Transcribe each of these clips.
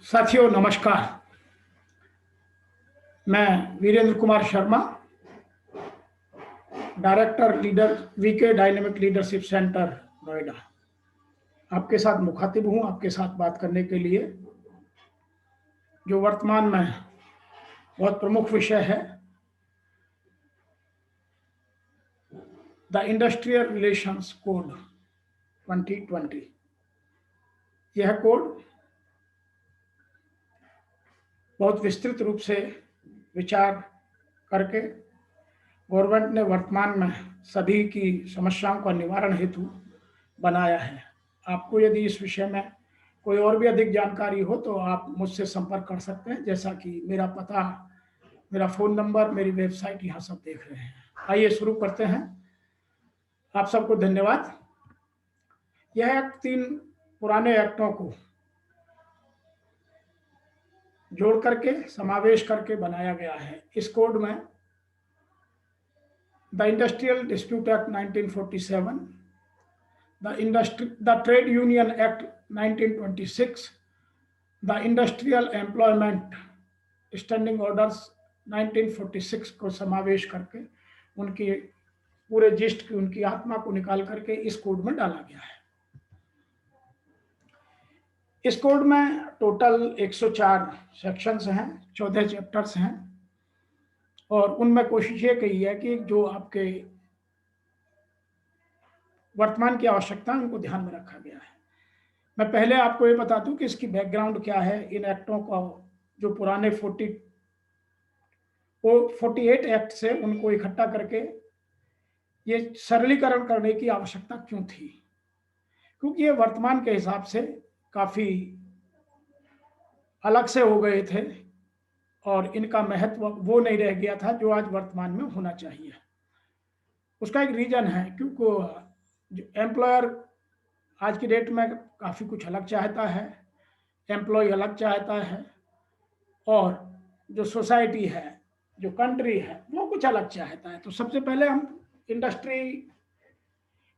साथियों नमस्कार। मैं Virendra Kumar Sharma, director leader V K dynamic leadership centre Noida, आपके साथ मुखातिब हूं आपके साथ बात करने के लिए जो वर्तमान में बहुत प्रमुख विषय है, द इंडस्ट्रियल रिलेशंस कोड 2020। यह कोड बहुत विस्तृत रूप से विचार करके गवर्नमेंट ने वर्तमान में सभी की समस्याओं का निवारण हेतु बनाया है। आपको यदि इस विषय में कोई और भी अधिक जानकारी हो तो आप मुझसे संपर्क कर सकते हैं, जैसा कि मेरा पता, मेरा फ़ोन नंबर, मेरी वेबसाइट यहाँ सब देख रहे हैं। आइए शुरू करते हैं। आप सबको धन्यवाद। यह एक्ट 3 पुराने एक्टों को जोड़ करके समावेश करके बनाया गया है। इस कोड में the industrial dispute act 1947, the Trade Union Act 1926, the Industrial Employment Standing Orders 1946 को समावेश करके उनकी पूरे जिस्ट की उनकी आत्मा को निकाल करके इस कोड में डाला गया है। इस कोड में टोटल 104 सेक्शंस हैं, 14 चैप्टर्स हैं और उनमें कोशिश ये की है कि जो आपके वर्तमान की आवश्यकता है उनको ध्यान में रखा गया है। मैं पहले आपको ये बता दूं कि इसकी बैकग्राउंड क्या है। इन एक्टों का जो पुराने 48 एक्ट से उनको इकट्ठा करके ये सरलीकरण करने की आवश्यकता क्यों थी, क्योंकि ये वर्तमान के हिसाब से काफी अलग से हो गए थे और इनका महत्व वो नहीं रह गया था जो आज वर्तमान में होना चाहिए। उसका एक रीजन है क्योंकि एम्प्लॉयर आज की डेट में काफ़ी कुछ अलग चाहता है, एम्प्लॉय अलग चाहता है और जो सोसाइटी है, जो कंट्री है, वो कुछ अलग चाहता है। तो सबसे पहले हम इंडस्ट्री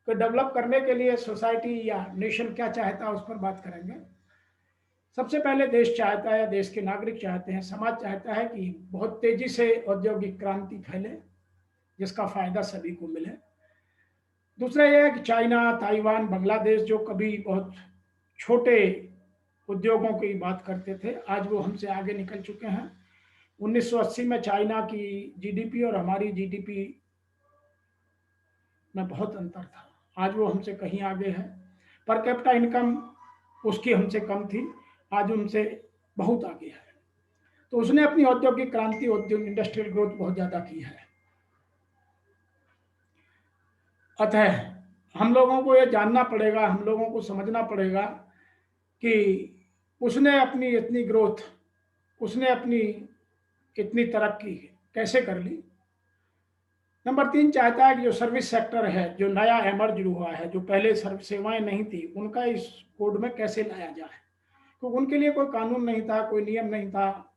को डेवलप करने के लिए सोसाइटी या नेशन क्या चाहता है उस पर बात करेंगे। सबसे पहले देश चाहता है, देश के नागरिक चाहते हैं, समाज चाहता है कि बहुत तेजी से औद्योगिक क्रांति फैले जिसका फायदा सभी को मिले। दूसरा यह है कि चाइना, ताइवान, बांग्लादेश जो कभी बहुत छोटे उद्योगों की बात करते थे, आज वो हमसे आगे निकल चुके हैं। 1980 में चाइना की जीडीपी और हमारी जीडीपी में बहुत अंतर था, आज वो हमसे कहीं आगे है। पर कैपिटा इनकम उसकी हमसे कम थी, आज उनसे बहुत आगे है। तो उसने अपनी औद्योगिक क्रांति, इंडस्ट्रियल ग्रोथ बहुत ज़्यादा की है। अतः हम लोगों को ये जानना पड़ेगा, हम लोगों को समझना पड़ेगा कि उसने अपनी इतनी ग्रोथ, उसने अपनी इतनी तरक्की कैसे कर ली। नंबर 3 चाहता है कि जो सर्विस सेक्टर है, जो नया एमर्ज हुआ है, जो पहले सेवाएं नहीं थी, उनका इस कोड में कैसे लाया जाए, तो उनके लिए कोई कानून नहीं था, कोई नियम नहीं था,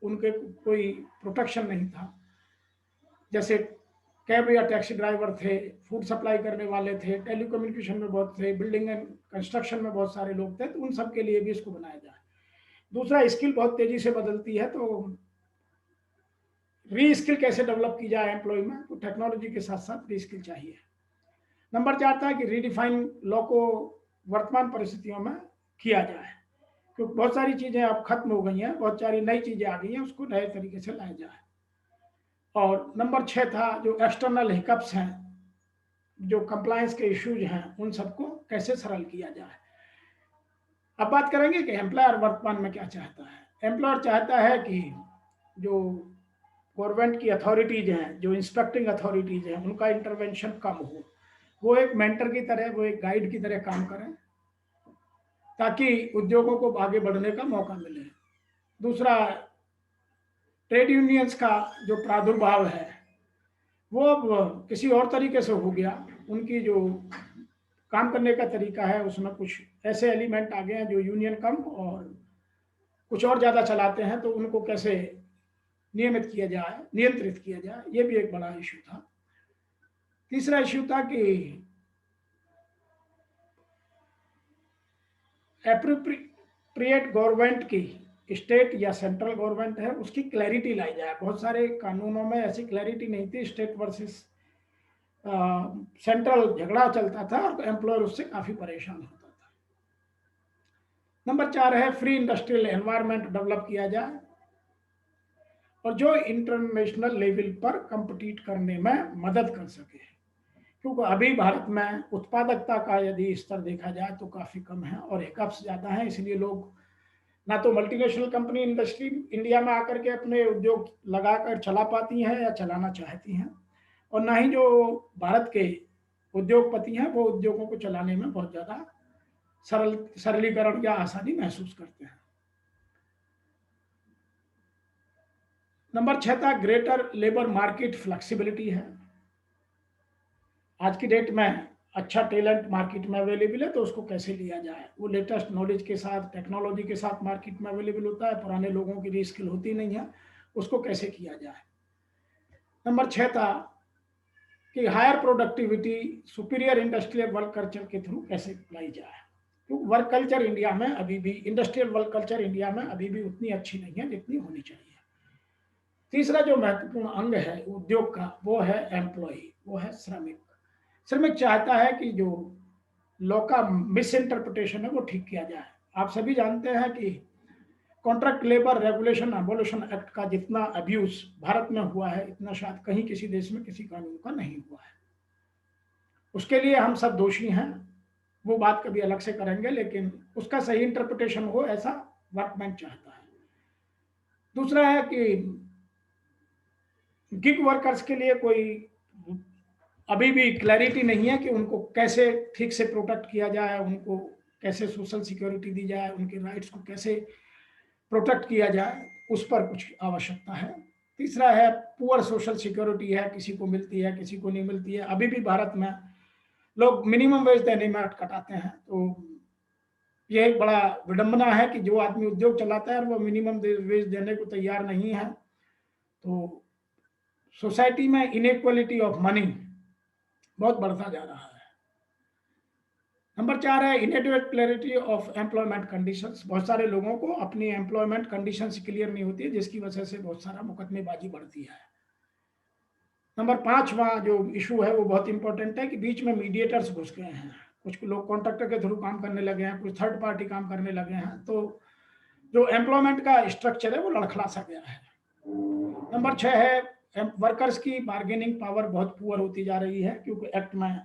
उनके कोई प्रोटेक्शन नहीं था। जैसे कैब या टैक्सी ड्राइवर थे, फूड सप्लाई करने वाले थे, टेलीकम्युनिकेशन में बहुत थे, बिल्डिंग एंड कंस्ट्रक्शन में बहुत सारे लोग थे, तो उन सब के लिए भी इसको बनाया जाए। दूसरा, स्किल बहुत तेजी से बदलती है, तो री स्किल कैसे डेवलप की जाए एम्प्लॉय में, तो टेक्नोलॉजी के साथ साथ री स्किल चाहिए। नंबर 4 था कि रीडिफाइन लॉ को वर्तमान परिस्थितियों में किया जाए, क्योंकि बहुत सारी चीजें अब खत्म हो गई हैं, बहुत सारी नई चीजें आ गई हैं, उसको नए तरीके से लाया जाए। और नंबर 6 था जो एक्सटर्नल हिकअप्स हैं, जो कंप्लायंस के इश्यूज हैं, उन सबको कैसे सरल किया जाए। अब बात करेंगे कि एम्प्लॉयर वर्तमान में क्या चाहता है। एम्प्लॉयर चाहता है कि जो गवर्नमेंट की अथॉरिटीज हैं, जो इंस्पेक्टिंग अथॉरिटीज हैं, उनका इंटरवेंशन कम हो, वो एक मेंटर की तरह, वो एक गाइड की तरह काम करें ताकि उद्योगों को आगे बढ़ने का मौका मिले। दूसरा, ट्रेड यूनियंस का जो प्रादुर्भाव है वो अब किसी और तरीके से हो गया। उनकी जो काम करने का तरीका है उसमें कुछ ऐसे एलिमेंट आ गए हैं जो यूनियन कम और कुछ और ज़्यादा चलाते हैं, तो उनको कैसे नियमित किया जाए, नियंत्रित किया जाए, ये भी एक बड़ा इशू था। तीसरा इशू था कि एप्रोप्रिएट गवर्नमेंट की स्टेट या सेंट्रल गवर्नमेंट है उसकी क्लैरिटी लाई जाए। बहुत सारे कानूनों में ऐसी क्लैरिटी नहीं थी, स्टेट वर्सेस सेंट्रल झगड़ा चलता था और एम्प्लॉयर उससे काफी परेशान होता था। नंबर 4 है फ्री इंडस्ट्रियल एनवायरनमेंट डेवलप किया जाए और जो इंटरनेशनल लेवल पर कम्पीट करने में मदद कर सके, क्योंकि अभी भारत में उत्पादकता का यदि स्तर देखा जाए तो काफी कम है और हिकअप्स ज्यादा है। इसलिए लोग ना तो मल्टीनेशनल कंपनी इंडस्ट्री इंडिया में आकर के अपने उद्योग लगाकर चला पाती हैं या चलाना चाहती हैं, और ना ही जो भारत के उद्योगपति हैं वो उद्योगों को चलाने में बहुत ज्यादा सरलीकरण या आसानी महसूस करते हैं। नंबर 6 था ग्रेटर लेबर मार्केट फ्लेक्सिबिलिटी है। आज की डेट में अच्छा टैलेंट मार्केट में अवेलेबल है तो उसको कैसे लिया जाए, वो लेटेस्ट नॉलेज के साथ टेक्नोलॉजी के साथ मार्केट में अवेलेबल होता है, पुराने लोगों की स्किल होती नहीं है, उसको कैसे किया जाए। नंबर 6 था कि higher productivity superior industrial work culture के थ्रू कैसे लाई जाए, क्योंकि वर्क कल्चर इंडिया में अभी भी इंडस्ट्रियल वर्क कल्चर इंडिया में अभी भी उतनी अच्छी नहीं है जितनी होनी चाहिए। तीसरा जो महत्वपूर्ण अंग है उद्योग का वो है एम्प्लॉय, वो है श्रमिक। श्रमिक चाहता है कि जो लॉ का मिस इंटरप्रिटेशन है वो ठीक किया जाए। आप सभी जानते हैं कि contract labour regulation abolition act का जितना अब्यूज भारत में हुआ है इतना शायद कहीं किसी देश में किसी कानून का नहीं हुआ है। उसके लिए हम सब दोषी हैं, वो बात कभी अलग से करेंगे, लेकिन उसका सही इंटरप्रिटेशन हो ऐसा वर्कमैन चाहता है। दूसरा है कि गिग वर्कर्स के लिए कोई अभी भी क्लैरिटी नहीं है कि उनको कैसे ठीक से प्रोटेक्ट किया जाए, उनको कैसे सोशल सिक्योरिटी दी जाए, उनके राइट्स को कैसे प्रोटेक्ट किया जाए, उस पर कुछ आवश्यकता है। तीसरा है पुअर सोशल सिक्योरिटी है, किसी को मिलती है किसी को नहीं मिलती है। अभी भी भारत में लोग मिनिमम वेज देने में अटकटाते हैं, तो ये एक बड़ा विडंबना है कि जो आदमी उद्योग चलाता है और वो मिनिमम वेज देने को तैयार नहीं है, तो सोसाइटी में इनइक्वालिटी ऑफ मनी बहुत बढ़ता जा रहा है। नंबर 4 है इनएडिक्वेट क्लैरिटी ऑफ एम्प्लॉयमेंट कंडीशंस। बहुत सारे लोगों को अपनी एम्प्लॉयमेंट कंडीशंस क्लियर नहीं होती है, जिसकी वजह से बहुत सारा मुकदमेबाजी बढ़ती है। नंबर 5वां जो इशू है वो बहुत इंपॉर्टेंट है कि बीच में मीडिएटर्स घुस गए हैं, कुछ लोग कॉन्ट्रैक्टर के थ्रू काम करने लगे हैं, कुछ थर्ड पार्टी काम करने लगे हैं, तो जो एम्प्लॉयमेंट का स्ट्रक्चर है वो लड़खड़ा सा गया है। नंबर 6 है वर्कर्स की बार्गेनिंग पावर बहुत पुअर होती जा रही है, क्योंकि एक्ट में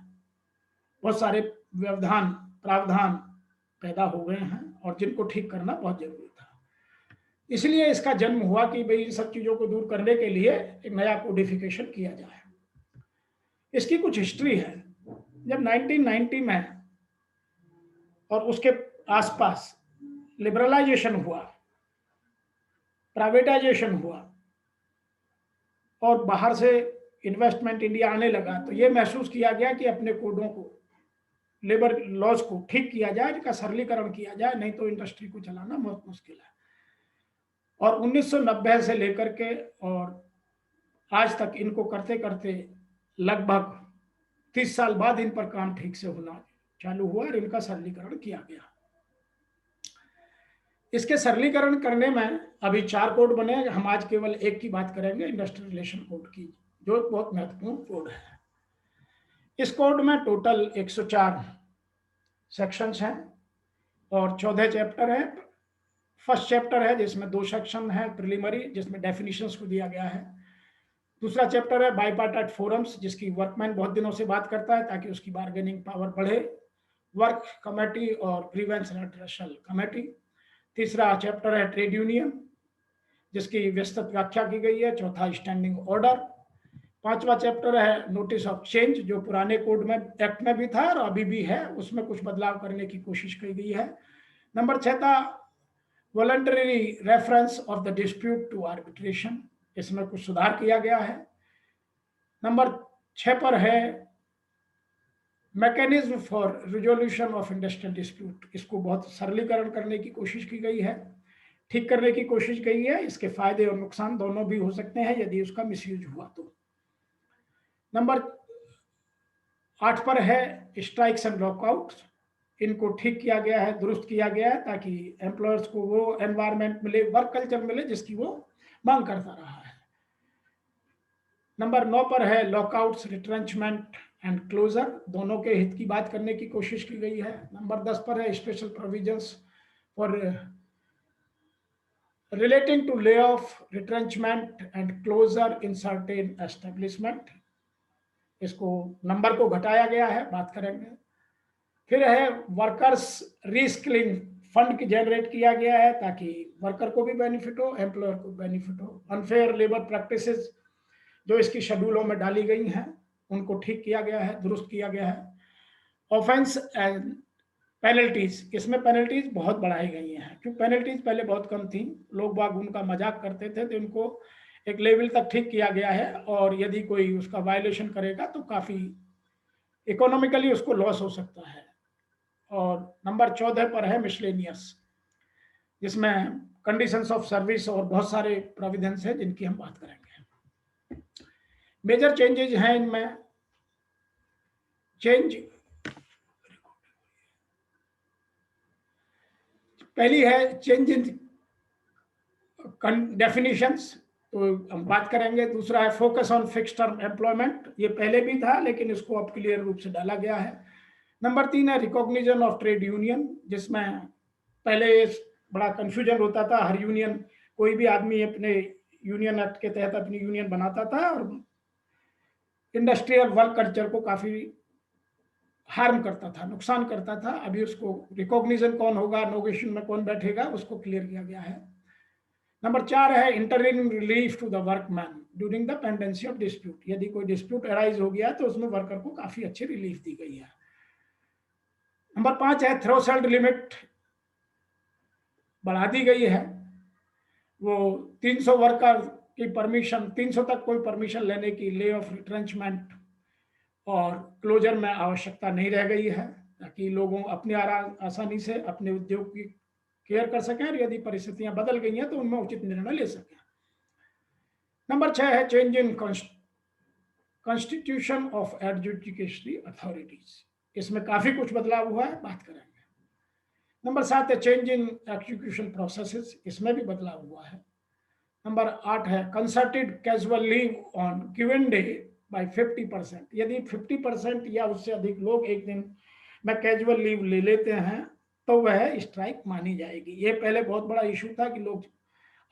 बहुत सारे प्रावधान पैदा हो गए हैं और जिनको ठीक करना बहुत जरूरी था। इसलिए इसका जन्म हुआ कि भाई इन सब चीजों को दूर करने के लिए एक नया कोडिफिकेशन किया जाए। इसकी कुछ हिस्ट्री है। जब 1990 में और उसके आसपास लिबरलाइजेशन हुआ, प्राइवेटाइजेशन हुआ और बाहर से इन्वेस्टमेंट इंडिया आने लगा, तो ये महसूस किया गया कि अपने कोडों को, लेबर लॉज को ठीक किया जाए, इनका सरलीकरण किया जाए, नहीं तो इंडस्ट्री को चलाना बहुत मुश्किल है। और 1990 से लेकर के और आज तक इनको करते करते लगभग 30 साल बाद इन पर काम ठीक से होना चालू हुआ और इनका सरलीकरण किया गया। इसके सरलीकरण करने में अभी 4 कोड बने। हम आज केवल एक की बात करेंगे, इंडस्ट्रियल रिलेशन कोड की, जो एक बहुत महत्वपूर्ण कोड है। इस कोड में टोटल 104 सेक्शंस हैं और 14 चैप्टर है। फर्स्ट चैप्टर है जिसमें 2 सेक्शन है प्रिलिमिनरी, जिसमें डेफिनेशंस को दिया गया है। दूसरा चैप्टर है बाइपार्टाइट फोरम्स, जिसकी वर्कमैन बहुत दिनों से बात करता है ताकि उसकी बार्गेनिंग पावर बढ़े, वर्क कमेटी और ग्रीवेंस रेड्रेसल कमेटी। तीसरा चैप्टर है ट्रेड यूनियन, जिसकी विस्तृत व्याख्या की गई है। चौथा स्टैंडिंग ऑर्डर। 5वां चैप्टर है नोटिस ऑफ चेंज, जो पुराने कोड में एक्ट में भी था और अभी भी है, उसमें कुछ बदलाव करने की कोशिश की गई है। नंबर 6 था voluntary reference of the dispute to arbitration, इसमें कुछ सुधार किया गया है। नंबर 6 पर है mechanism for resolution of industrial dispute, इसको बहुत सरलीकरण करने की कोशिश की गई है, ठीक करने की कोशिश की है। इसके फायदे और नुकसान दोनों भी हो सकते हैं यदि उसका मिसयूज हुआ तो। नंबर 8 पर है स्ट्राइक्स एंड लॉकआउट, इनको ठीक किया गया है, दुरुस्त किया गया है, ताकि एम्प्लॉयर्स को वो एनवायरनमेंट मिले, वर्क कल्चर मिले जिसकी वो मांग करता रहा है। नंबर 9 पर है लॉकआउट्स, रिट्रेंचमेंट एंड क्लोजर, दोनों के हित की बात करने की कोशिश की गई है। नंबर 10 पर है special provisions for relating to layoff, retrenchment and closure in certain establishment, इसको नंबर को घटाया गया है, बात करेंगे। फिर है वर्कर्स रीस्किलिंग फंड की जनरेट किया गया है ताकि वर्कर को भी बेनिफिट हो, एम्प्लॉयर को बेनिफिट हो। अनफेयर लेबर प्रैक्टिसेस जो इसकी शेड्यूलों में डाली गई हैं उनको ठीक किया गया है, दुरुस्त किया गया है। ऑफेंस एंड पेनल्टीज, इसमें पेनल्टीज बहुत बढ़ाई गई हैं, क्योंकि पेनल्टीज पहले बहुत कम थी, लोग बाग उनका मजाक करते थे, तो इनको एक लेवल तक ठीक किया गया है, और यदि कोई उसका वायलेशन करेगा तो काफ़ी इकोनॉमिकली उसको लॉस हो सकता है। और नंबर 14 पर है मिसलेनियस, जिसमें कंडीशंस ऑफ सर्विस और बहुत सारे प्रोविजंस हैं जिनकी हम बात करेंगे। मेजर चेंजेज हैं इनमें। चेंज पहली है चेंज इन डेफिनेशंस, तो हम बात करेंगे। दूसरा है focus on fixed term employment, ये पहले भी था लेकिन इसको अब क्लियर रूप से डाला गया है। नंबर 3 है रिकॉग्निशन ऑफ ट्रेड यूनियन, जिसमें पहले बड़ा कंफ्यूजन होता था, हर यूनियन, कोई भी आदमी अपने यूनियन एक्ट के तहत अपनी यूनियन बनाता था और इंडस्ट्रियल वर्क कल्चर को काफ़ी हार्म करता था, नुकसान करता था। अभी उसको रिकॉग्निशन कौन होगा, नोगेशन में कौन बैठेगा, उसको क्लियर किया गया है। नंबर 4 है interim relief to the workman during the pendency of dispute, यदि कोई डिस्प्यूट अराइज हो गया तो उसमें वर्कर को काफ़ी अच्छी रिलीफ दी गई है। नंबर 5 है थ्रेशोल्ड लिमिट बढ़ा दी गई है, वो 300 वर्कर की परमिशन, 300 तक कोई परमिशन लेने की ले ऑफ रिट्रेंचमेंट और क्लोजर में आवश्यकता नहीं रह गई है, ताकि लोगों अपने आसानी से अपने उद्योग की केयर कर सकें और यदि परिस्थितियां बदल गई हैं तो उनमें उचित निर्णय ले सकें। नंबर 6 है change in constitution of adjudicatory authorities, इसमें काफी कुछ बदलाव हुआ है, बात करेंगे। नंबर 7 है चेंज इन एग्जीक्यूशन प्रोसेसेस, इसमें भी बदलाव हुआ है। नंबर 8 है concerted casual leave on given day by 50%, यदि 50% या उससे अधिक लोग एक दिन में कैजुअल लीव ले लेते हैं तो वह स्ट्राइक मानी जाएगी। ये पहले बहुत बड़ा इशू था कि लोग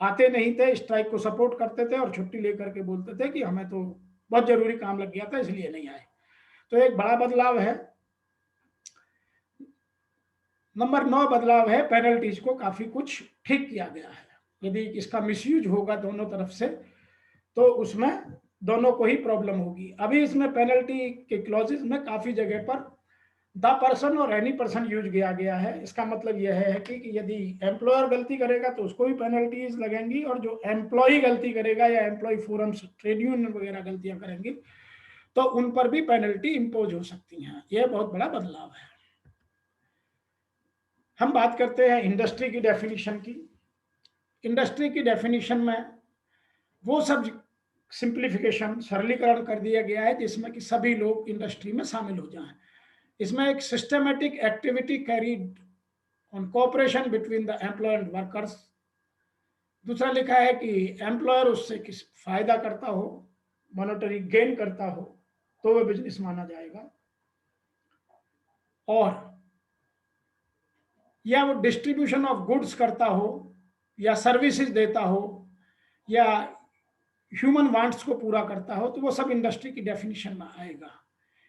आते नहीं थे, स्ट्राइक को सपोर्ट करते थे और छुट्टी लेकर के बोलते थे कि हमें तो बहुत जरूरी काम लग गया था इसलिए नहीं आए, तो एक बड़ा बदलाव है। नंबर 9 बदलाव है पेनल्टीज को काफी कुछ ठीक किया गया है, यदि इसका मिसयूज होगा दोनों तरफ से तो उसमें दोनों को ही प्रॉब्लम होगी। अभी इसमें पेनल्टी के क्लॉजेस में काफी जगह पर द पर्सन और एनी पर्सन यूज किया गया है। इसका मतलब यह है कि यदि एम्प्लॉयर गलती करेगा तो उसको भी पेनल्टीज लगेंगी, और जो एम्प्लॉय गलती करेगा या एम्प्लॉय फोरम्स, ट्रेड यूनियन वगैरह गलतियां करेंगी तो उन पर भी पेनल्टी इंपोज हो सकती हैं। यह बहुत बड़ा बदलाव है। हम बात करते हैं इंडस्ट्री की डेफिनेशन की। इंडस्ट्री की डेफिनेशन में वो सब सिंप्लीफिकेशन, सरलीकरण कर दिया गया है जिसमें कि सभी लोग इंडस्ट्री में शामिल हो जाएं। इसमें एक systematic activity carried on cooperation between the employer and workers. दूसरा लिखा है कि एम्प्लॉयर उससे किस फायदा करता हो, मॉनेटरी गेन करता हो तो वह बिजनेस माना जाएगा, और या वो डिस्ट्रीब्यूशन ऑफ गुड्स करता हो या सर्विसेज देता हो या ह्यूमन वांट्स को पूरा करता हो तो वो सब इंडस्ट्री की डेफिनेशन में आएगा।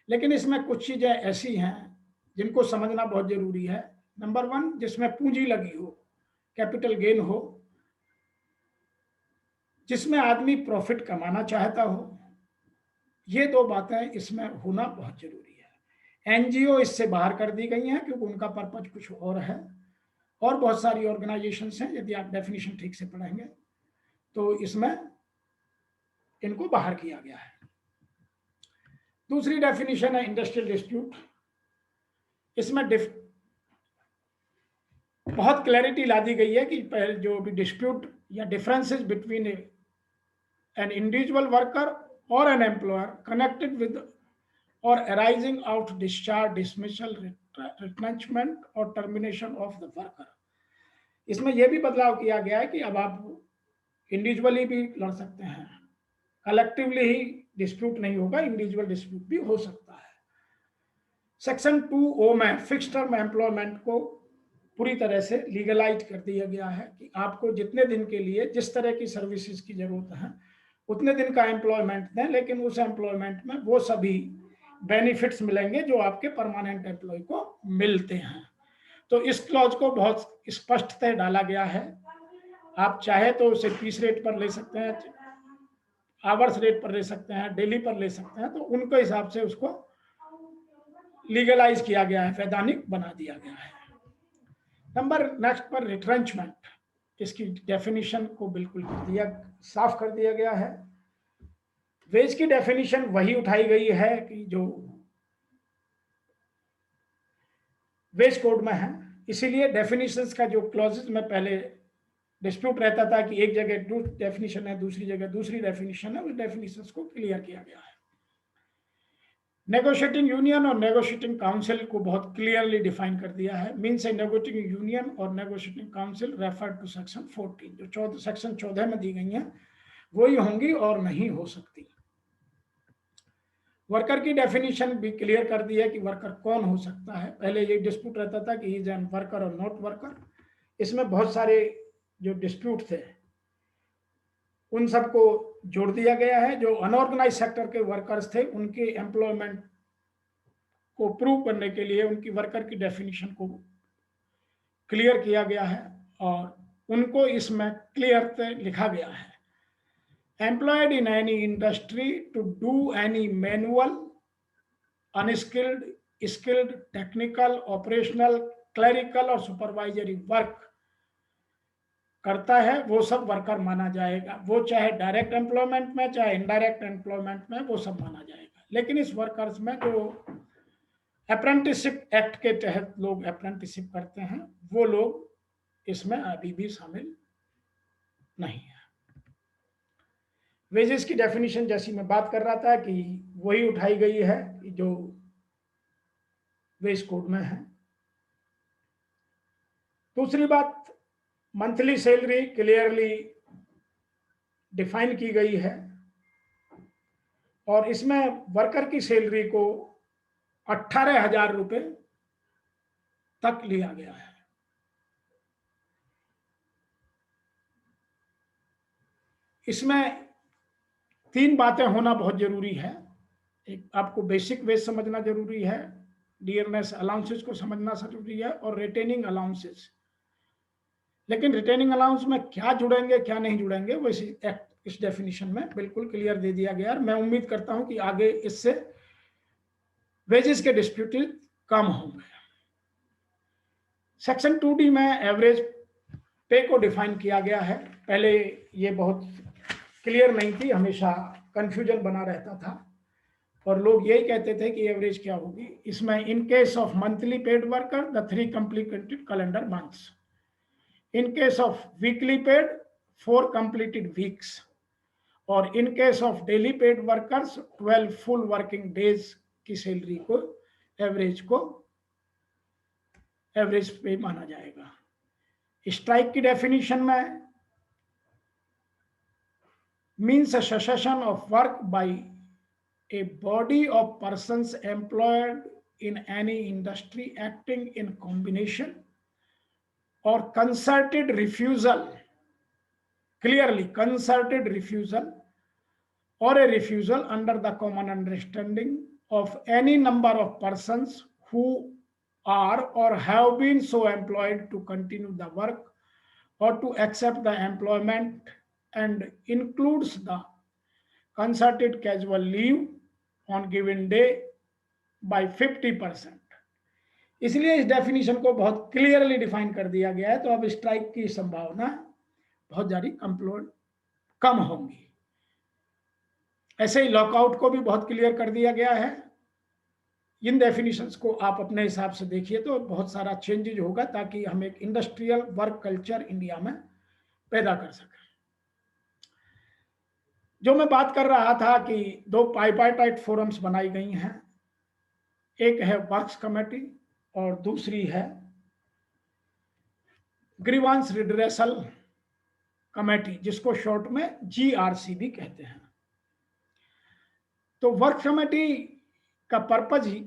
लेकिन इसमें कुछ चीजें ऐसी हैं जिनको समझना बहुत जरूरी है। नंबर 1, जिसमें पूंजी लगी हो, कैपिटल गेन हो, जिसमें आदमी प्रॉफिट कमाना चाहता हो, ये 2 बातें इसमें होना बहुत जरूरी है। एनजीओ इससे बाहर कर दी गई हैं क्योंकि उनका पर्पज कुछ और है, और बहुत सारी ऑर्गेनाइजेशंस हैं, यदि आप डेफिनेशन ठीक से पढ़ेंगे तो इसमें इनको बाहर किया गया है। दूसरी डेफिनेशन है इंडस्ट्रियल डिस्प्यूट। इसमें बहुत क्लैरिटी ला दी गई है कि जो भी डिस्प्यूट या differences between an individual worker और एन एम्प्लॉयर कनेक्टेड विद और arising out discharge, dismissal, retrenchment और टर्मिनेशन ऑफ द वर्कर। इसमें यह भी बदलाव किया गया है कि अब आप इंडिविजुअली भी लड़ सकते हैं, कलेक्टिवली ही डिस्प्यूट नहीं होगा, इंडिविजुअल डिस्प्यूट भी हो सकता है। सेक्शन 2O में फिक्स टर्म एम्प्लॉयमेंट को पूरी तरह से लीगलाइज कर दिया गया है कि आपको जितने दिन के लिए जिस तरह की सर्विसेज की जरूरत है उतने दिन का एम्प्लॉयमेंट दें, लेकिन उस एम्प्लॉयमेंट में वो सभी बेनिफिट्स मिलेंगे जो आपके परमानेंट एम्प्लॉय को मिलते हैं। तो इस क्लॉज को बहुत स्पष्टतः डाला गया है। आप चाहे तो उसे पीस रेट पर ले सकते हैं, आवर्स रेट पर ले सकते हैं, डेली पर ले सकते हैं, तो उनके हिसाब से उसको लीगलाइज किया गया है, वैधानिक बना दिया गया है। नंबर नेक्स्ट पर रिट्रेंचमेंट, इसकी डेफिनेशन को बिल्कुल साफ कर दिया गया है। वेज की डेफिनेशन वही उठाई गई है कि जो वेज कोड में है, इसीलिए डेफिनेशंस का जो क्लॉजेज में पहले डिस्प्यूट रहता था कि एक जगह डेफिनेशन है, दूसरी जगह दूसरी डेफिनेशन है, उस डेफिनेशंस को क्लियर किया गया है। नेगोशिएटिंग यूनियन और नेगोशिएटिंग काउंसिल को बहुत क्लियरली डिफाइन कर दिया है। मीन्स ए नेगोशिएटिंग यूनियन और negotiating council refer to section 14, जो सेक्शन 14 में दी गई हैं वही होंगी और नहीं हो सकती। वर्कर की डेफिनेशन भी क्लियर कर दी है कि वर्कर कौन हो सकता है। पहले ये डिस्प्यूट रहता था कि इज एन वर्कर और नॉट वर्कर। इसमें बहुत सारे जो डिस्प्यूट थे उन सबको जोड़ दिया गया है। जो अनऑर्गेनाइज सेक्टर के वर्कर्स थे उनके एम्प्लॉयमेंट को प्रूव करने के लिए उनकी वर्कर की डेफिनेशन को क्लियर किया गया है और उनको इसमें क्लियर लिखा गया है। Employed in any industry to do any manual, unskilled, skilled, technical, operational, clerical और सुपरवाइजरी वर्क करता है वो सब वर्कर माना जाएगा। वो चाहे डायरेक्ट एम्प्लॉयमेंट में चाहे इनडायरेक्ट एम्प्लॉयमेंट में वो सब माना जाएगा। लेकिन इस वर्कर्स में जो अप्रेंटिसशिप एक्ट के तहत लोग अप्रेंटिसशिप करते हैं वो लोग इसमें अभी भी शामिल नहीं है। वेजेस की डेफिनेशन जैसी मैं बात कर रहा था कि वही उठाई गई है जो वेज कोड में है। दूसरी बात, मंथली सैलरी क्लियरली डिफाइन की गई है और इसमें वर्कर की सैलरी को 18,000 रुपए तक लिया गया है। इसमें 3 बातें होना बहुत जरूरी है। एक, आपको बेसिक वेज समझना जरूरी है, डियरनेस अलाउंसेस को समझना जरूरी है और रिटेनिंग अलाउंसेस। लेकिन रिटेनिंग अलाउंस में क्या जुड़ेंगे क्या नहीं जुड़ेंगे वो इस डेफिनेशन में बिल्कुल क्लियर दे दिया गया। मैं उम्मीद करता हूं कि आगे इससे वेजेस के डिस्प्यूट कम होंगे। सेक्शन 2D में एवरेज पे को डिफाइन किया गया है। पहले ये बहुत क्लियर नहीं थी, हमेशा कंफ्यूजन बना रहता था और लोग यही कहते थे कि एवरेज क्या होगी। इसमें in case of monthly paid worker the 3 completed calendar months, in case of weekly paid 4 completed weeks और in case of daily paid workers 12 full working days की सैलरी को एवरेज पे माना जाएगा। स्ट्राइक की definition में means a cessation of work by a body of persons employed in any industry acting in combination or concerted refusal, clearly concerted refusal or a refusal under the common understanding of any number of persons who are or have been so employed to continue the work or to accept the employment and includes the concerted casual leave on given day by 50%। इसलिए इस definition को बहुत clearly define कर दिया गया है। तो अब स्ट्राइक की संभावना बहुत ज्यादा कम होंगी। ऐसे ही लॉकआउट को भी बहुत क्लियर कर दिया गया है। इन डेफिनेशंस को आप अपने हिसाब से देखिए तो बहुत सारा चेंजेज होगा ताकि हम एक इंडस्ट्रियल वर्क कल्चर इंडिया में पैदा कर सकें। जो मैं बात कर रहा था कि 2 बाइपार्टाइट फोरम्स बनाई गई हैं, एक है वर्क्स कमेटी और दूसरी है ग्रीवांस रिड्रेसल कमेटी, जिसको शॉर्ट में GRC भी कहते हैं। तो वर्क कमेटी का पर्पज ही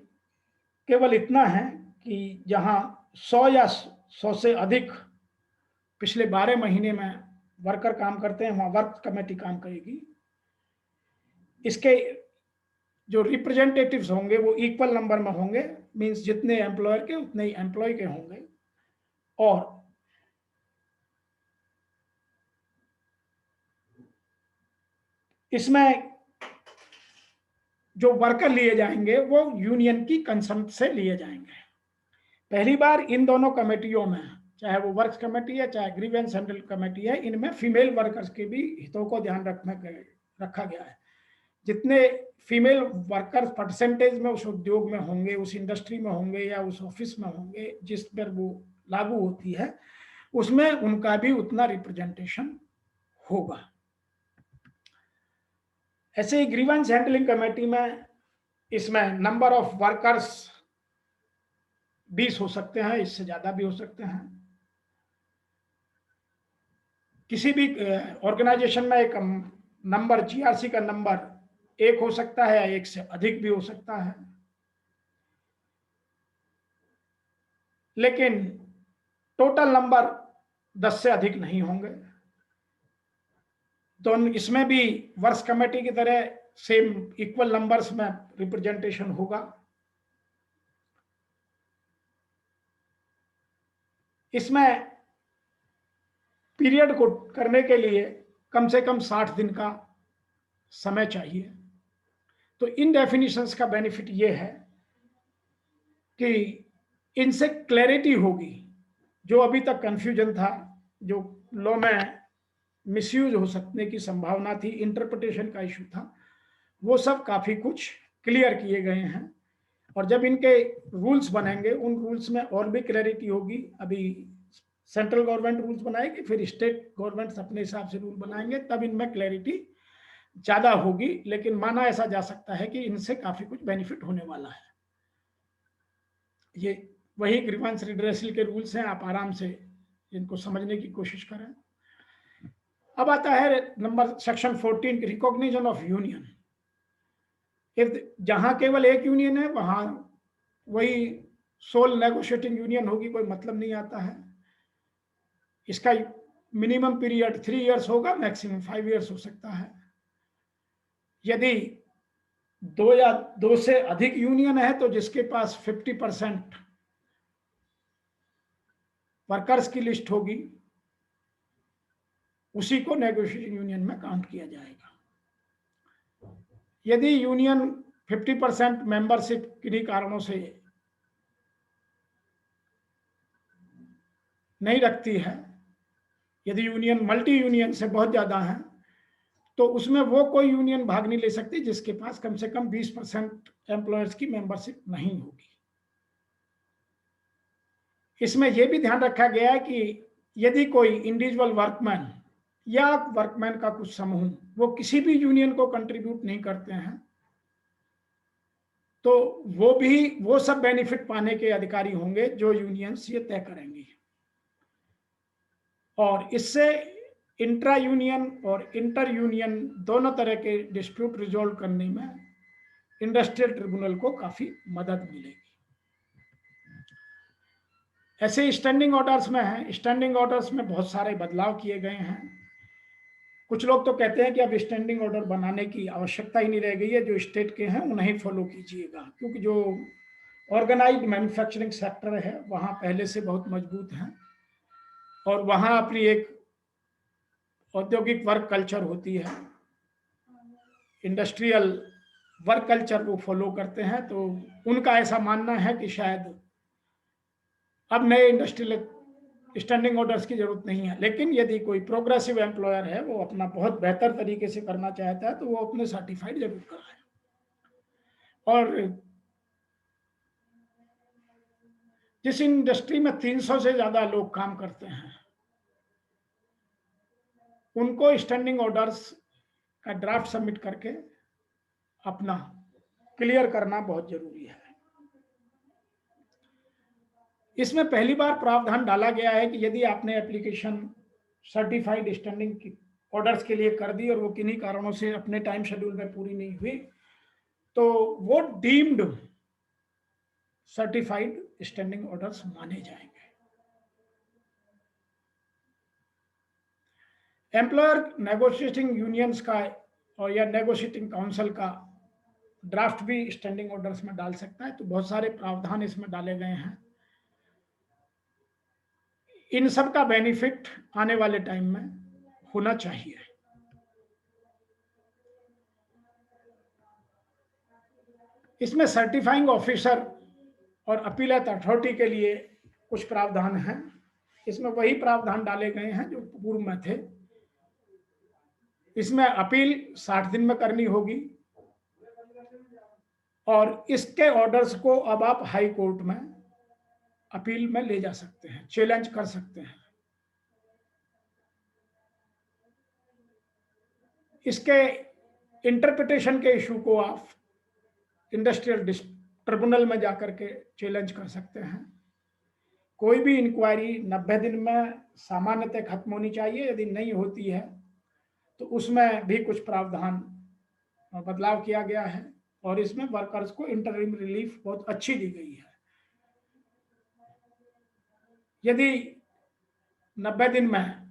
केवल इतना है कि जहां 100 या 100 से अधिक पिछले 12 महीने में वर्कर काम करते हैं, वहां वर्क कमेटी काम करेगी। इसके जो रिप्रेजेंटेटिव्स होंगे वो इक्वल नंबर में होंगे, मींस जितने एम्प्लॉयर के उतने ही एम्प्लॉय के होंगे। और इसमें जो वर्कर लिए जाएंगे वो यूनियन की कंसर्न से लिए जाएंगे। पहली बार इन दोनों कमेटियों में, चाहे वो वर्क्स कमेटी है चाहे ग्रीवेंस हैंडल कमेटी है, इनमें फीमेल वर्कर्स के भी हितों को ध्यान रखा गया है। जितने फीमेल वर्कर्स परसेंटेज में उस उद्योग में होंगे, उस इंडस्ट्री में होंगे या उस ऑफिस में होंगे जिस पर वो लागू होती है, उसमें उनका भी उतना रिप्रेजेंटेशन होगा। ऐसे ही ग्रीवेंस हैंडलिंग कमेटी में इसमें नंबर ऑफ वर्कर्स 20 हो सकते हैं, इससे ज्यादा भी हो सकते हैं। किसी भी ऑर्गेनाइजेशन में एक नंबर GRC का नंबर 1 हो सकता है, 1 से अधिक भी हो सकता है, लेकिन टोटल नंबर 10 से अधिक नहीं होंगे। तो इसमें भी वर्क्स कमेटी की तरह सेम इक्वल नंबर्स में रिप्रेजेंटेशन होगा। इसमें पीरियड को करने के लिए कम से कम 60 दिन का समय चाहिए। तो इन डेफिनेशंस का बेनिफिट ये है कि इनसे क्लैरिटी होगी। जो अभी तक कंफ्यूजन था, जो लॉ में मिसयूज हो सकने की संभावना थी, इंटरप्रिटेशन का इशू था, वो सब काफी कुछ क्लियर किए गए हैं। और जब इनके रूल्स बनेंगे, उन रूल्स में और भी क्लैरिटी होगी। अभी सेंट्रल गवर्नमेंट रूल्स बनाएगी, फिर स्टेट गवर्नमेंट अपने हिसाब से रूल बनाएंगे, तब इनमें क्लैरिटी ज्यादा होगी। लेकिन माना ऐसा जा सकता है कि इनसे काफी कुछ बेनिफिट होने वाला है। ये वही ग्रीवेंस रिड्रेसल के रूल्स हैं, आप आराम से इनको समझने की कोशिश करें। अब आता है number section 14, recognition of union. जहां केवल एक यूनियन है वहां वही सोल नेगोशिएटिंग यूनियन होगी, कोई मतलब नहीं आता है। इसका मिनिमम पीरियड 3 इयर्स होगा, मैक्सिमम 5 इयर्स हो सकता है। यदि 2 या 2 से अधिक यूनियन है तो जिसके पास 50% वर्कर्स की लिस्ट होगी, उसी को नेगोशिएटिंग यूनियन में काउंट किया जाएगा। यदि यूनियन 50% मेंबरशिप किन्हीं कारणों से नहीं रखती है, यदि यूनियन मल्टी यूनियन से बहुत ज्यादा है, तो उसमें वो कोई यूनियन भाग नहीं ले सकती जिसके पास कम से कम 20% एम्प्लॉयर्स की मेंबरशिप नहीं होगी। इसमें यह भी ध्यान रखा गया है कि यदि कोई इंडिविजुअल वर्कमैन या वर्कमैन का कुछ समूह वो किसी भी यूनियन को कंट्रीब्यूट नहीं करते हैं, तो वो सब बेनिफिट पाने के अधिकारी होंगे जो यूनियंस ये तय करेंगी। और इससे इंट्रा यूनियन और इंटर यूनियन दोनों तरह के डिस्प्यूट रिजॉल्व करने में इंडस्ट्रियल ट्रिब्यूनल को काफी मदद मिलेगी। ऐसे स्टैंडिंग ऑर्डर्स में है, स्टैंडिंग ऑर्डर्स में बहुत सारे बदलाव किए गए हैं। कुछ लोग तो कहते हैं कि अब स्टैंडिंग ऑर्डर बनाने की आवश्यकता ही नहीं रह गई है, जो स्टेट के हैं उन्हें फॉलो कीजिएगा, क्योंकि जो ऑर्गेनाइज्ड मैन्युफैक्चरिंग सेक्टर है वहां पहले से बहुत मजबूत है और वहां अपनी एक औद्योगिक वर्क कल्चर होती है, इंडस्ट्रियल वर्क कल्चर वो फॉलो करते हैं। तो उनका ऐसा मानना है कि शायद अब नए इंडस्ट्रियल स्टैंडिंग ऑर्डर्स की जरूरत नहीं है। लेकिन यदि कोई प्रोग्रेसिव एम्प्लॉयर है, वो अपना बहुत बेहतर तरीके से करना चाहता है, तो वो अपने सर्टिफाइड जरूर कराए। और जिस इंडस्ट्री में 300 से ज्यादा लोग काम करते हैं, उनको स्टैंडिंग ऑर्डर्स का ड्राफ्ट सबमिट करके अपना क्लियर करना बहुत जरूरी है। इसमें पहली बार प्रावधान डाला गया है कि यदि आपने एप्लीकेशन सर्टिफाइड स्टैंडिंग ऑर्डर्स के लिए कर दी और वो किन्हीं कारणों से अपने टाइम शेड्यूल में पूरी नहीं हुई, तो वो डीम्ड सर्टिफाइड स्टैंडिंग ऑर्डर्स माने जाएंगे। एम्प्लॉयर नेगोशिएटिंग यूनियंस का और या नेगोशिएटिंग काउंसिल का ड्राफ्ट भी स्टैंडिंग ऑर्डर्स में डाल सकता है। तो बहुत सारे प्रावधान इसमें डाले गए हैं। इन सब का बेनिफिट आने वाले टाइम में होना चाहिए। इसमें सर्टिफाइंग ऑफिसर और अपीलेट अथॉरिटी के लिए कुछ प्रावधान हैं। इसमें वही प्रावधान डाले गए हैं जो पूर्व में थे। इसमें अपील 60 दिन में करनी होगी और इसके ऑर्डर्स को अब आप हाई कोर्ट में अपील में ले जा सकते हैं, चैलेंज कर सकते हैं। इसके इंटरप्रिटेशन के इशू को आप इंडस्ट्रियल ट्रिब्यूनल में जाकर के चैलेंज कर सकते हैं। कोई भी इंक्वायरी 90 दिन में सामान्यतः खत्म होनी चाहिए। यदि नहीं होती है तो उसमें भी कुछ प्रावधान बदलाव किया गया है और इसमें वर्कर्स को इंटरिम रिलीफ बहुत अच्छी दी गई है। यदि 90 दिन में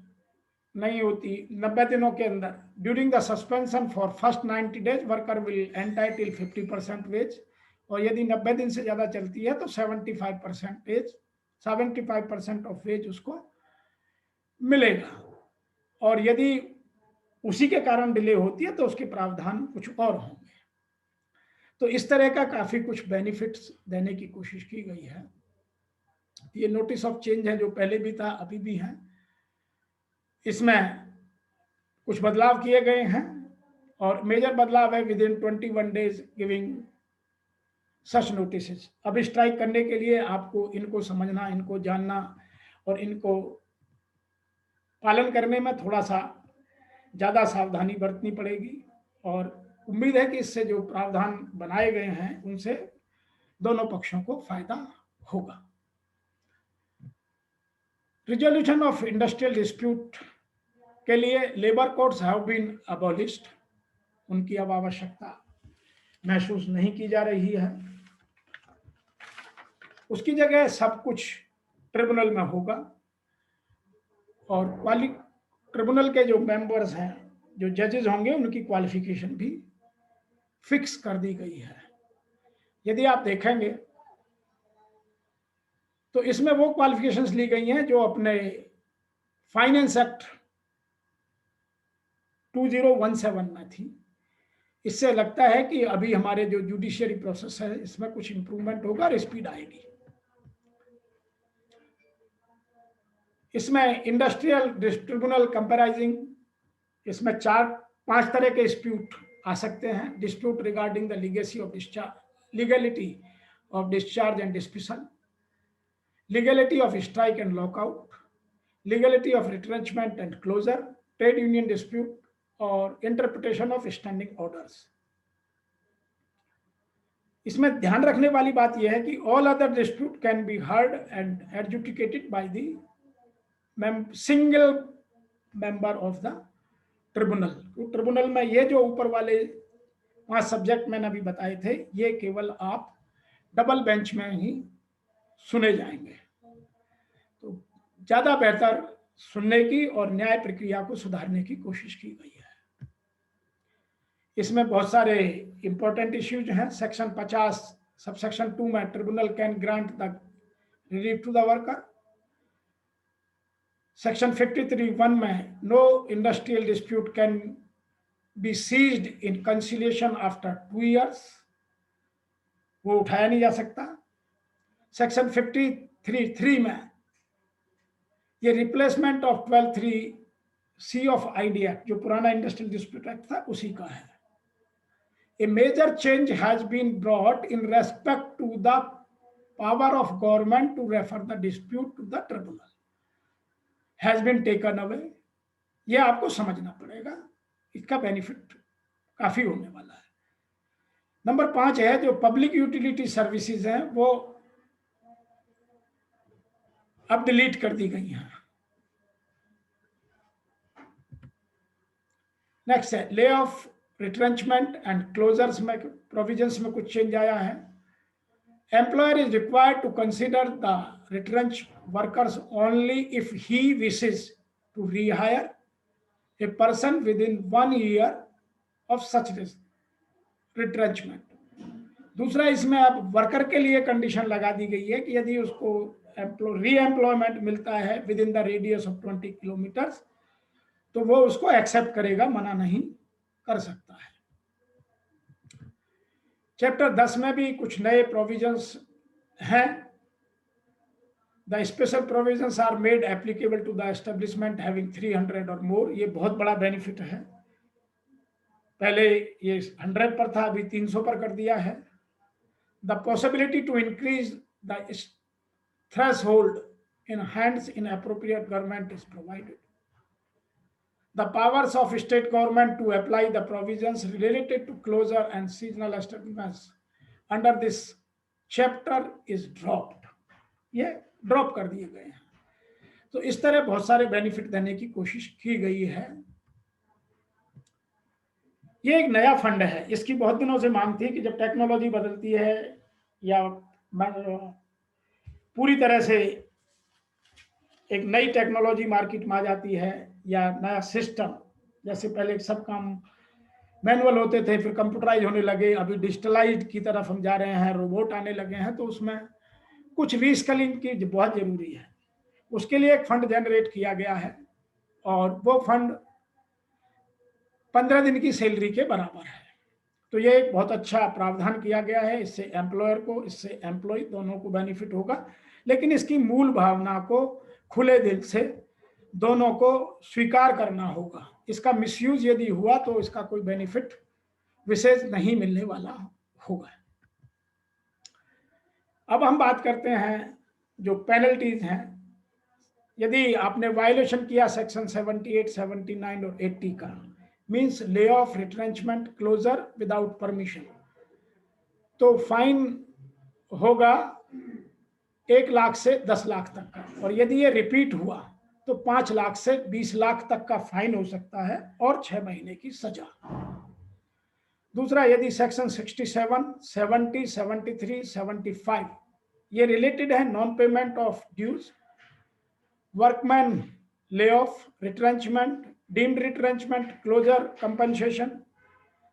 नहीं होती, 90 दिनों के अंदर during the suspension for first 90 days worker will entitle 50% wage, और यदि 90 दिन से ज्यादा चलती है तो 75% ऑफ वेज उसको मिलेगा। और यदि उसी के कारण डिले होती है तो उसके प्रावधान कुछ और होंगे। तो इस तरह का काफी कुछ बेनिफिट्स देने की कोशिश की गई है। ये नोटिस ऑफ चेंज है जो पहले भी था, अभी भी है। इसमें कुछ बदलाव किए गए हैं और मेजर बदलाव है with in 21 days giving such notice. अब स्ट्राइक करने के लिए आपको इनको समझना, इनको जानना और इनको पालन करने में थोड़ा सा ज्यादा सावधानी बरतनी पड़ेगी। और उम्मीद है कि इससे जो प्रावधान बनाए गए हैं उनसे दोनों पक्षों को फायदा होगा। रिजोल्यूशन ऑफ इंडस्ट्रियल डिस्प्यूट के लिए labour courts have been abolished. उनकी अब आवश्यकता महसूस नहीं की जा रही है। उसकी जगह सब कुछ ट्रिब्यूनल में होगा और ट्रिब्यूनल के जो मेंबर्स हैं, जो जजेस होंगे, उनकी क्वालिफिकेशन भी फिक्स कर दी गई है। यदि आप देखेंगे तो इसमें वो क्वालिफिकेशंस ली गई हैं जो अपने फाइनेंस एक्ट 2017 में थी। इससे लगता है कि अभी हमारे जो जुडिशियरी प्रोसेस है इसमें कुछ इंप्रूवमेंट होगा और स्पीड आएगी। इसमें इंडस्ट्रियल ट्रिब्यूनल कंपेराइजिंग, इसमें 4-5 तरह के डिस्प्यूट आ सकते हैं। Dispute regarding the legacy of discharge, legality of discharge and dismissal, legality of strike and lockout, legality of retrenchment and closure, trade union dispute और इंटरप्रिटेशन ऑफ स्टैंडिंग ऑर्डर्स। इसमें ध्यान रखने वाली बात यह है कि all other dispute can be heard and adjudicated by the single member of the tribunal. तो ट्रिब्यूनल में ये जो ऊपर वाले 5 सब्जेक्ट मैंने अभी बताए थे, ये केवल आप डबल बेंच में ही सुने जाएंगे। तो ज्यादा बेहतर सुनने की और न्याय प्रक्रिया को सुधारने की कोशिश की गई है। इसमें बहुत सारे इंपॉर्टेंट इश्यूज हैं। सेक्शन 50 सबसेक्शन 2 में tribunal can grant the relief to the worker. Section 53(1) में no industrial dispute can be seized in conciliation after 2 years, वो उठाया नहीं जा सकता। सेक्शन 53(3) में ये replacement of 12(3)(c) of ID act, जो पुराना इंडस्ट्रियल डिस्प्यूट एक्ट था, उसी का है। A major change has been brought in respect to the power of government to refer the dispute to the tribunal has been taken away। ये आपको समझना पड़ेगा, इसका बेनिफिट काफी होने वाला है। नंबर 5 है जो पब्लिक यूटिलिटी सर्विसेज हैं, वो अब डिलीट कर दी गई हैं। नेक्स्ट है lay off, retrenchment and closures में प्रोविजंस में कुछ चेंज आया है। Employer is required to consider the retrench workers only if he wishes to rehire a person within 1 year of such retrenchment. दूसरा, इसमें अब वर्कर के लिए कंडीशन लगा दी गई है कि यदि उसको री एम्प्लॉयमेंट मिलता है with in the radius of 20 kilometres तो वो उसको एक्सेप्ट करेगा, मना नहीं कर सकता है। चैप्टर 10 में भी कुछ नए प्रोविजंस हैं। The special provisions are made applicable to the establishment having 300 और मोर। ये बहुत बड़ा बेनिफिट है। पहले ये 100 पर था, अभी 300 पर कर दिया है। The possibility to increase the threshold in hands in appropriate government is provided. The powers of state government to apply the provisions related to closure and seasonal establishments under this chapter is dropped. ये drop कर दिए गए हैं। तो इस तरह बहुत सारे बेनिफिट देने की कोशिश की गई है। ये एक नया फंड है, इसकी बहुत दिनों से मांग थी कि जब टेक्नोलॉजी बदलती है या पूरी तरह से एक नई टेक्नोलॉजी मार्केट में आ जाती है या नया सिस्टम, जैसे पहले सब काम मैनुअल होते थे, फिर कंप्यूटराइज होने लगे, अभी डिजिटलाइज की तरफ हम जा रहे हैं, रोबोट आने लगे हैं, तो उसमें कुछ रीस्किलिंग की बहुत जरूरी है। उसके लिए एक फंड जनरेट किया गया है और वो फंड 15 दिन की सैलरी के बराबर है। तो ये एक बहुत अच्छा प्रावधान किया गया है। इससे एम्प्लॉयर को, इससे एम्प्लॉय दोनों को बेनिफिट होगा, लेकिन इसकी मूल भावना को खुले दिल से दोनों को स्वीकार करना होगा। इसका मिसयूज यदि हुआ तो इसका कोई बेनिफिट विशेष नहीं मिलने वाला होगा। अब हम बात करते हैं जो पेनल्टीज हैं। यदि आपने वायलेशन किया सेक्शन 78, 79 और 80 का, means lay off, retrenchment, closure without permission, तो फाइन होगा 1 लाख से 10 लाख तक का, और यदि ये रिपीट हुआ तो 5 लाख से 20 लाख तक का फाइन हो सकता है और 6 महीने की सजा। दूसरा, यदि सेक्शन 67, 70, 73, 75 ये रिलेटेड है non payment of dues, workman lay off, retrenchment, deemed retrenchment, closure, compensation,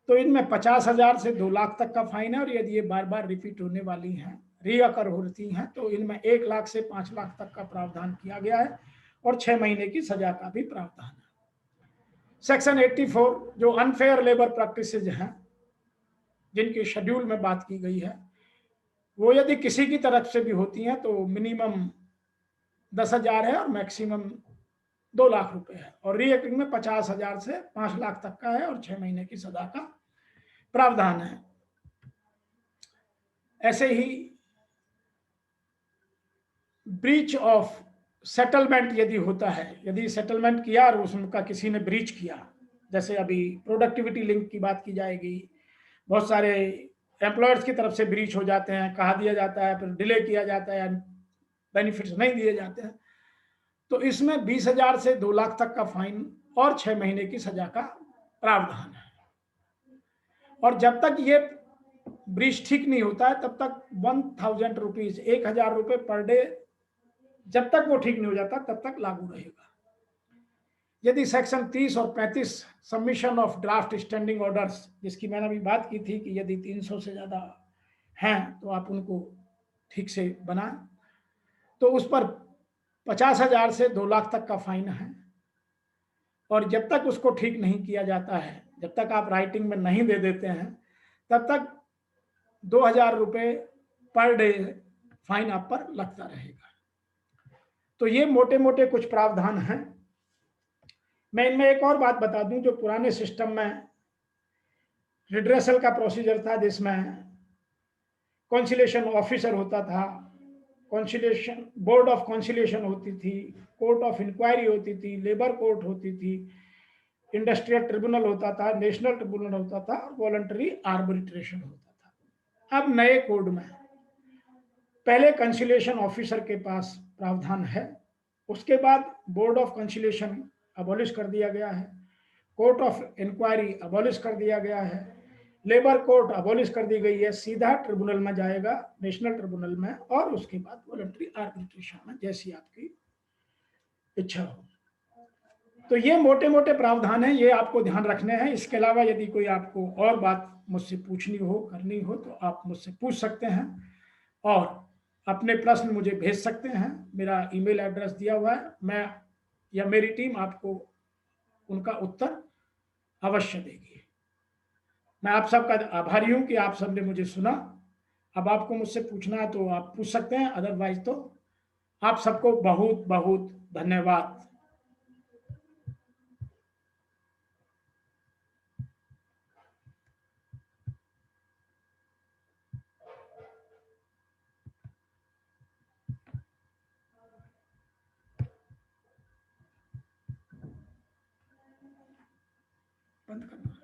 तो इनमें 50,000 से 2 लाख तक का फाइन है, और यदि ये बार बार रिपीट होने वाली हैं, रीअकर होती हैं, तो इनमें 1 लाख से 5 लाख तक का प्रावधान किया गया है और 6 महीने की सजा का भी प्रावधान है। सेक्शन 84 जो अनफेयर लेबर प्रैक्टिसेज हैं, जिनकी शेड्यूल में बात की गई है, वो यदि किसी की तरफ से भी होती हैं तो मिनिमम 10,000 है और मैक्सिमम 2 लाख रुपए है, और रीअकरिंग में 50,000 से 5 लाख तक का है और 6 महीने की सजा का प्रावधान है। ऐसे ही ब्रीच ऑफ सेटलमेंट यदि होता है, यदि सेटलमेंट किया और उसका किसी ने ब्रीच किया, जैसे अभी प्रोडक्टिविटी लिंक की बात की जाएगी, बहुत सारे एम्प्लॉयर्स की तरफ से ब्रीच हो जाते हैं, कहा दिया जाता है, फिर डिले किया जाता है, बेनिफिट्स नहीं दिए जाते हैं, तो इसमें 20,000 से 2 लाख तक का फाइन और 6 महीने की सजा का प्रावधान है। और जब तक ये ब्रीच ठीक नहीं होता है तब तक 1,000 रुपीज, 1,000 रुपए पर डे, जब तक वो ठीक नहीं हो जाता तब तक लागू रहेगा। यदि सेक्शन 30 और 35 submission of draft standing orders, जिसकी मैंने अभी बात की थी कि यदि 300 से ज्यादा हैं तो आप उनको ठीक से बनाएं, तो उस पर 50,000 से 2 लाख तक का फाइन है, और जब तक उसको ठीक नहीं किया जाता है, जब तक आप राइटिंग में नहीं दे देते हैं, तब तक 2,000 रुपए पर डे फाइन आप पर लगता रहेगा। तो ये मोटे मोटे कुछ प्रावधान हैं। मैं इनमें एक और बात बता दूं, जो पुराने सिस्टम में रिड्रेसल का प्रोसीजर था, जिसमें कॉन्सिलेशन ऑफिसर होता था, कॉन्सिलेशन बोर्ड ऑफ कॉन्सिलेशन होती थी, कोर्ट ऑफ इंक्वायरी होती थी, लेबर कोर्ट होती थी, इंडस्ट्रियल ट्रिब्यूनल होता था, नेशनल ट्रिब्यूनल होता था, और वॉलंटरी आर्बिट्रेशन होता था। अब नए कोड में पहले कंसिलेशन ऑफिसर के पास प्रावधान है। उसके बाद बोर्ड ऑफ कंसिलिएशन अबॉलिश कर दिया गया है, कोर्ट ऑफ इंक्वायरी अबॉलिश कर दिया गया है, लेबर कोर्ट अबॉलिश कर दी गई है, सीधा ट्रिब्यूनल में जाएगा, नेशनल ट्रिब्यूनल में, और उसके बाद वॉलंटरी आर्बिट्रेशन में, जैसी आपकी इच्छा हो। तो ये मोटे मोटे प्रावधान हैं, ये आपको ध्यान रखने हैं। इसके अलावा यदि कोई आपको और बात मुझसे पूछनी हो, करनी हो, तो आप मुझसे पूछ सकते हैं और अपने प्रश्न मुझे भेज सकते हैं। मेरा ईमेल एड्रेस दिया हुआ है, मैं या मेरी टीम आपको उनका उत्तर अवश्य देगी। मैं आप सबका आभारी हूं कि आप सबने मुझे सुना। अब आपको मुझसे पूछना है तो आप पूछ सकते हैं, अदरवाइज तो आप सबको बहुत बहुत धन्यवाद। बंद करना।